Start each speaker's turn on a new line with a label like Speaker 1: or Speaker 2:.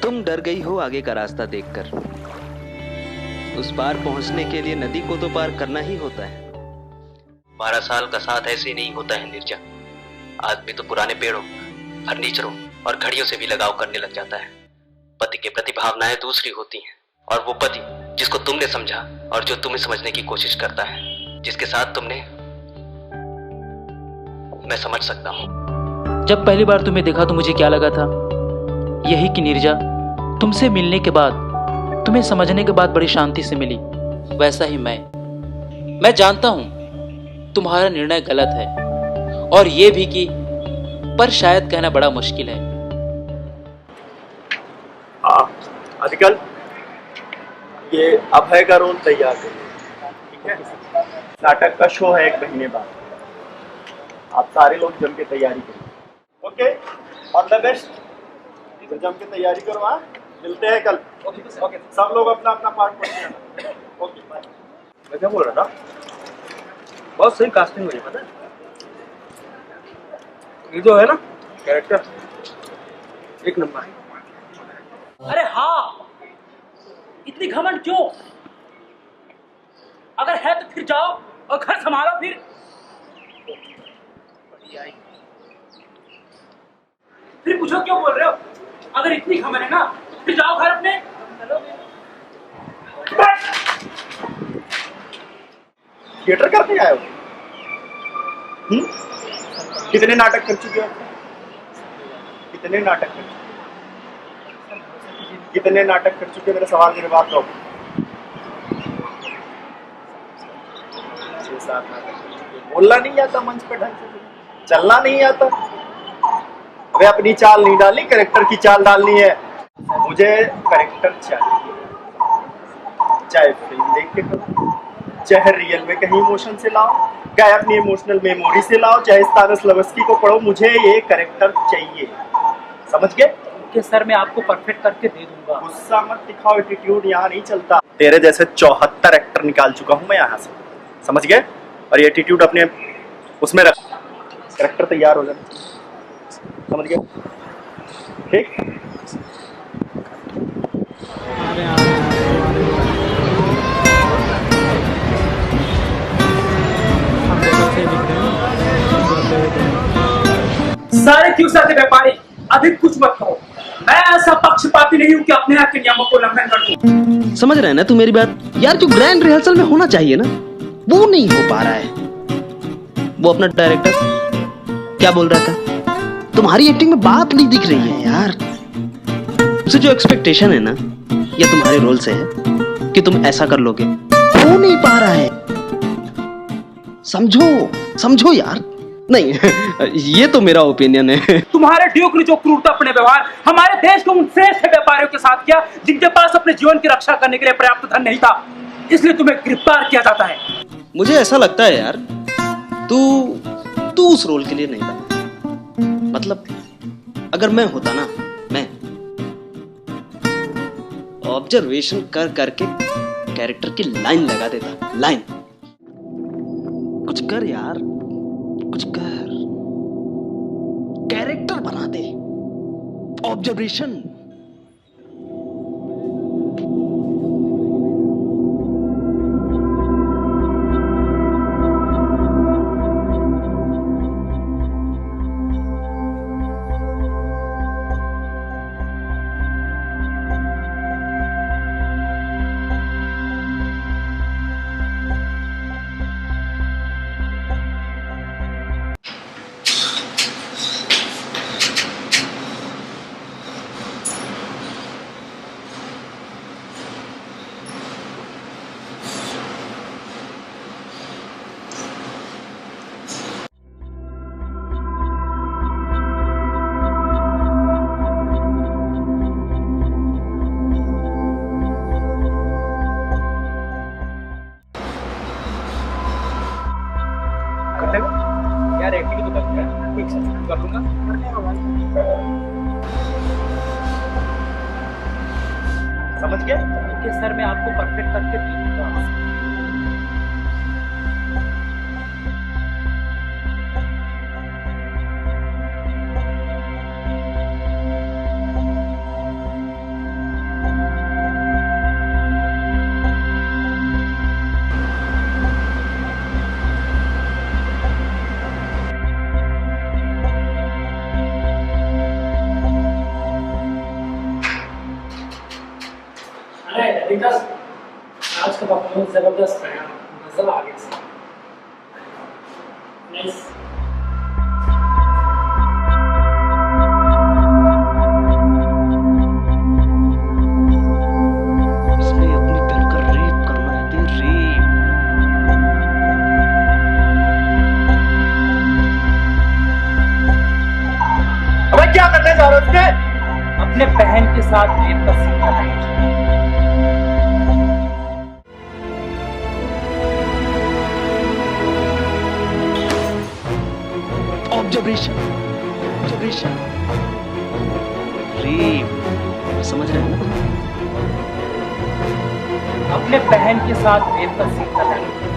Speaker 1: तुम डर गई हो आगे का रास्ता देखकर। उस पार पहुंचने के लिए नदी को तो पार करना ही होता है। 12 साल का साथ ऐसे नहीं होता है नीरजा। आदमी तो पुराने पेड़ों, फर्नीचरों और घड़ियों से भी लगाव करने लग जाता है। पति के प्रति भावनाएं दूसरी होती हैं, और वो पति जिसको तुमने समझा और जो तुम्हें समझने की कोशिश करता है, जिसके साथ तुमने, मैं समझ सकता हूँ।
Speaker 2: जब पहली बार तुम्हें देखा तो मुझे क्या लगा था, यही कि नीरजा, तुमसे मिलने के बाद, तुम्हें समझने के बाद बड़ी शांति से मिली। वैसा ही मैं जानता हूं तुम्हारा निर्णय गलत है, और ये भी कि पर शायद कहना बड़ा मुश्किल है।
Speaker 3: आजकल ये अभय का रोल तैयार करिए, ठीक है? नाटक का शो है 1 महीने बाद। आप सारे लोग जम के तैयारी करिए। Okay, all the best. जम के तैयारी करो। हाँ, मिलते हैं कल। ओके, सब लोग अपना अपना पार्ट पढ़ते हैं। Okay, bye.
Speaker 4: मैं क्या बोल रहा था, बहुत सही कास्टिंग हुई है, पता है? ये जो है ना कैरेक्टर, एक नंबर है।
Speaker 2: अरे हाँ, इतनी घमंड क्यों? अगर है तो फिर जाओ और घर संभालो। फिर पूछो क्यों बोल रहे हो? अगर इतनी घमंड है ना, फिर जाओ घर अपने।
Speaker 3: थिएटर करने आए हो? कितने नाटक कर चुके हो? कितने नाटक कर चुके? कितने नाटक कर चुके? मेरा सवाल के जवाब दो। 6-7 नाटक कर चुके। बोलना नहीं आता मंच पे ढंग से, चलना नहीं आता। अबे अपनी चाल नहीं डालनी, कैरेक्टर की चाल डालनी है। मुझे कैरेक्टर चाहिए, चाहे फिल्म देख के करो, चाहे रियल में कहीं इमोशन से लाओ, चाहे अपनी इमोशनल मेमोरी से लाओ, चाहे स्तानिस्लावस्की को पढ़ो, मुझे ये कैरेक्टर चाहिए। समझ गए?
Speaker 2: ओके सर, मैं आपको परफेक्ट करके दे दूंगा।
Speaker 3: गुस्सा मत दिखाओ, एटीट्यूड यहाँ नहीं चलता। तेरे जैसे 74 एक्टर निकाल चुका हूँ मैं यहाँ से, समझ गए? और ये एटीट्यूड अपने उसमें रख। कैरेक्टर तैयार हो जाए, समझ गए? ठीक।
Speaker 2: सारे क्यों सारे व्यापारी, अधिक कुछ मत कहो। मैं ऐसा पक्षपाती नहीं हूँ कि अपने यहाँ के नियमों को उल्लंघन कर दूं।
Speaker 1: समझ रहे हैं ना तू मेरी बात? यार जो ग्रैंड रिहर्सल में होना चाहिए ना, वो नहीं हो पा रहा है। वो अपना डायरेक्टर क्या बोल रहा था, तुम्हारी एक्टिंग में बात नहीं दिख रही है यार। उसे जो एक्सपेक्टेशन है ना, या तुम्हारे रोल से है कि तुम ऐसा कर लोगे, हो नहीं पा रहा है। समझो यार। नहीं ये तो मेरा ओपिनियन है।
Speaker 2: तुम्हारे ड्यूक ने जो क्रूरता अपने व्यवहार हमारे देश के उन श्रेष्ठ व्यापारियों के साथ किया, जिनके पास अपने जीवन की रक्षा करने के लिए पर्याप्त धन नहीं था, इसलिए तुम्हें गिरफ्तार किया जाता है।
Speaker 1: मुझे ऐसा लगता है यार, तू उस रोल के लिए नहीं बना। मतलब अगर मैं होता ना, मैं ऑब्जर्वेशन कर करके कैरेक्टर की लाइन लगा देता। लाइन कुछ कर यार, कुछ कर, कैरेक्टर बना दे। ऑब्जर्वेशन।
Speaker 4: यार एक्टिंग तो करते हैं, क्विक से कर लूंगा।
Speaker 3: समझ गए?
Speaker 2: ओके सर, मैं आपको परफेक्ट करके दे दूंगा।
Speaker 5: अरे ललिता, आज का परफॉर्मेंस जबरदस्त है यार, मजा आ गया सर। नाइस।
Speaker 1: इसने अपनी बहन का रेप करना है, दे रेप।
Speaker 3: अबे क्या करने जा रहे हो उसके?
Speaker 5: अपने बहन के साथ रेप का सीन करना है।
Speaker 1: Observation, observation, rape. समझ रहे हो ना?
Speaker 5: अपने बहन के साथ रेप का सीन करना है।